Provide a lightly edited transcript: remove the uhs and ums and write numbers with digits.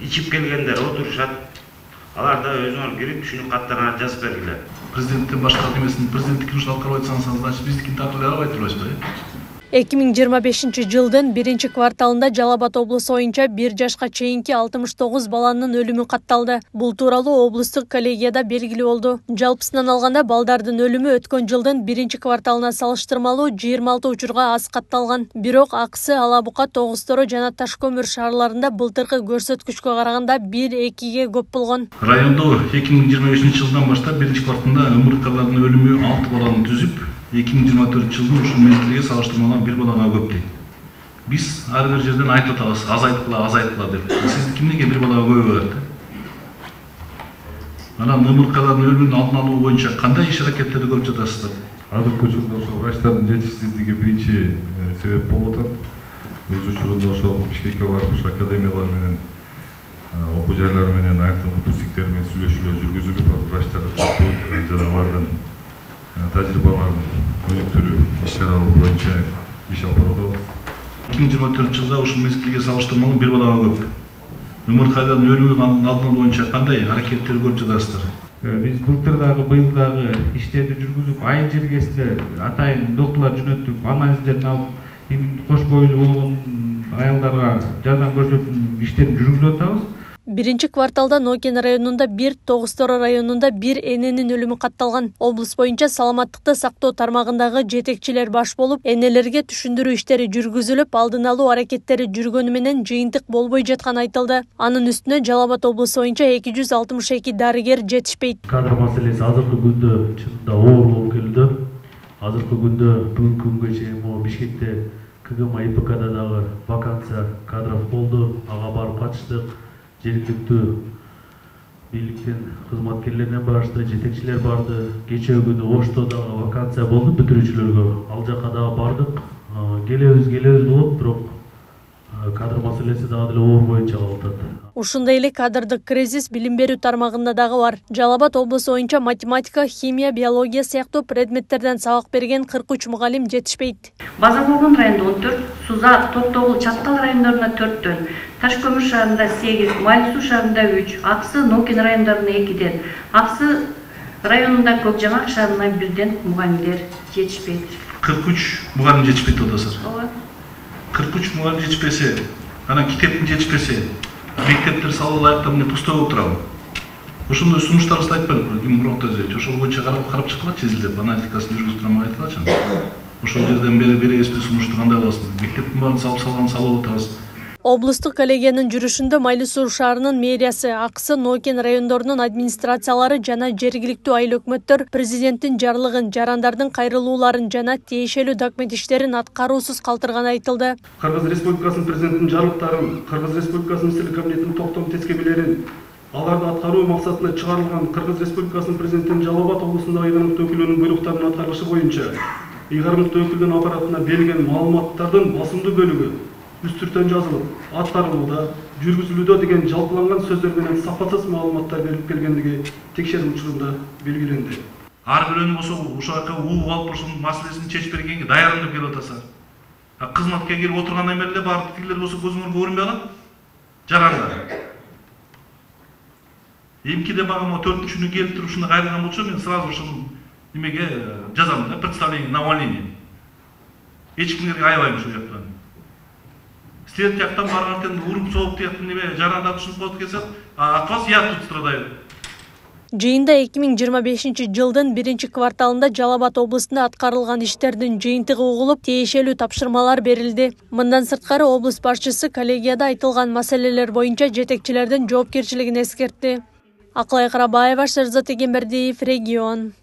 ичип келгендер отурушат. Алар да өзүңөр кирип түшүнүк каттарына жазып бергиле. Президенттин башка демесин, президенттик ишин алып атсаңыз, значит биздикин тартып албай турбайсызбы? 2025 жылдын 1-кварталында Жалал Абад облусу боюнча 1 жашка чейинки 69 баланын өлүмү катталды. Бул тууралуу облустук коллегияда белгилүү болду. Жалпысынан алганда балдардын өлүмү өткөн жылдын 1-кварталына салыштырмалуу 26 учурга аз катталган. Бирок Аксы, Ала Бука, Тогуз-Торо жана Таш көмүр шаарларында былтыркы көрсөткүчкө караганда 1-2ге көп болгон. Райондо 2025 жылдан баштап 1-кварталда ымыркалардын өлүмү 6 баланы түзүп, 2024 жылдын ушул мезгилге салыштырмалуу 1 балага көп дейт. Биз ар бир жерден айтып атабыз, азайткыла деп. Сиздики эмнеге 1 балага көбөйүп атат? Анан ымыркалардын өлүмүнүн алдын алуу боюнча кандай иш-аракеттерди көрүп жатасыздар? Азыркы учурда ошол врачтардын жетишсиздиги биринчи себеп болуп атат. Өз учурунда ошол Бишкекке барып ушу академиялар менен, окуу жайлар менен, айрым мутусиктер менен сүйлөшүүлөр жүргүзүлүп, врачтарды жана алардын тажрыйбаларын өнүктүрүү иш-чаралары боюнча иш алып барабыз. 2024 жылда ушул мезгилге салыштырмалуу 1 балага көп. Ымыркайлардын өлүмүнүн алдын алуу боюнча кандай аракеттер көрүп жатасыздар? Биз былтыр дагы, быйыл дагы иштерди жүргүзүп, айыл жергесинде атайын доктурлар жөнөтүп, анализдерин алып, кош бойлуу болгон аялдарга жардам көрсөтүү иштерин жүргүзүп атабыз. 1-кварталда Нокен районунда 1, Тогуз-Торо районунда 1 эненин өлүмү катталган. Облус боюнча саламаттыкты сактоо тармагындагы жетекчилер баш болуп, энелерге түшүндүрүү иштери жүргүзүлүп, алдын алуу аракеттери жүргөнү менен жыйынтык болбой жатканы айтылды. Анын үстүнө Жалал Абад облусу боюнча 262 дарыгер жетишпейт. Кадр маселеси азыркы күндө чынында оор болуп келүүдө. Азыркы күндө бүгүнкү күнгө чейин Бишкекте КГМ ИПКда дагы вакансия кадров болду. Ага барып катыштык. Жергиликтүү бийликтин кызматкерлеринен барышты, жетекчилер барды. Кечээ күнү Ошто дагы вакансия болду бүтүрүүчүлөргө. Ал жака дагы бардык. Келебиз болот, бирок кадр маселеси дагы деле оор боюнча калып атат. Ушундай эле кадрдык кризис билим берүү тармагында дагы бар. Жалал Абад облусу боюнча математика, химия, биология сыяктуу предметтерден сабак берген 43 мугалим жетишпейт. База болгон районунда 14, Сузак, Токтогул, Чаткал райондорунда 4төн, Таш көмүр шаарында 8, Майлысуу шаарында 3, Аксы, Нокен райондорунда 2ден, Аксы районунда Көкжамак шаарында 1ден мугалимдер жетишпейт. 43 мугалим жетишпейт деп атасыздар. Ооба. 43 мугалим жетишпесе, анан китептин жетишпесе, мектептер салып аяктан эмне пустой болуп турабы? Ошондой сунуштарыбызды айтпадыкпы, Мурат Өзөевич? Ошол боюнча карап чыккыла, чизилип, аналитикасын жүргүзүп турам айтылачы. Ошол жерден беребизби сунушту кандай кыласыз? Мектептин баарын салып атабыз. Облустук коллегиянын жүрүшүндө Майлысуу шаарынын мэриясы, Аксы, Нокен райондорунун администрациялары жана жергиликтүү айыл өкмөттөр президенттин жарлыгын, жарандардын кайрылууларын жана тиешелүү документ иштерин аткаруусуз калтырганы айтылды. Кыргыз Республикасынын президентинин жарлыктарын, Кыргыз Республикасынын Министрлик кабинетинин токтом тескебелерин, аларды аткаруу максатында чыгарылган Кыргыз Республикасынын президентинин Жалал Абад облусундагы ыйгарымдуу өкүлүнүн буйруктарынын аткарылышы боюнча ыйгарымдуу өкүлдүн аппаратына берилген маалыматтардын басымдуу бөлүгү үстүртөн жазылып, аткарылууда, жүргүзүлүүдө деген жалпыланган сөздөр менен сапасыз маалыматтар берилип келгендиги текшерүү учурунда белгиленди. Ар бирөөнү болсо ошол жака угуп алып ошонун маселесин чечип бергенге даярмын деп келип атасыздар. Кызматка кирип отургандан бери эле баардык тигилер болсо көзүңөргө көрүнбөй калат. Жарандар. Эмкиде мага 4-күнү келип туруп ушуну кайрылган болчу, мен сразу ошону немеге жазам да, представление на увольнение. Эч кимге аябайм ошол жактан. След жактан барган уруп соғып тияктын неме жарандарды түшүнүп коет келсе, от вас я тут страдаю. Жыйында 2025 жылдын 1-кварталында Жалал Абад облусунда аткарылган иштердин жыйынтыгы угулуп, тиешелүү тапшырмалар берилди. Мындан сырткары облус башчысы коллегияда айтылган маселелер боюнча жетекчилердин жоопкерчилигин эскертти. Акылай Карабаева, Шерзат Эгембердиев, Регион.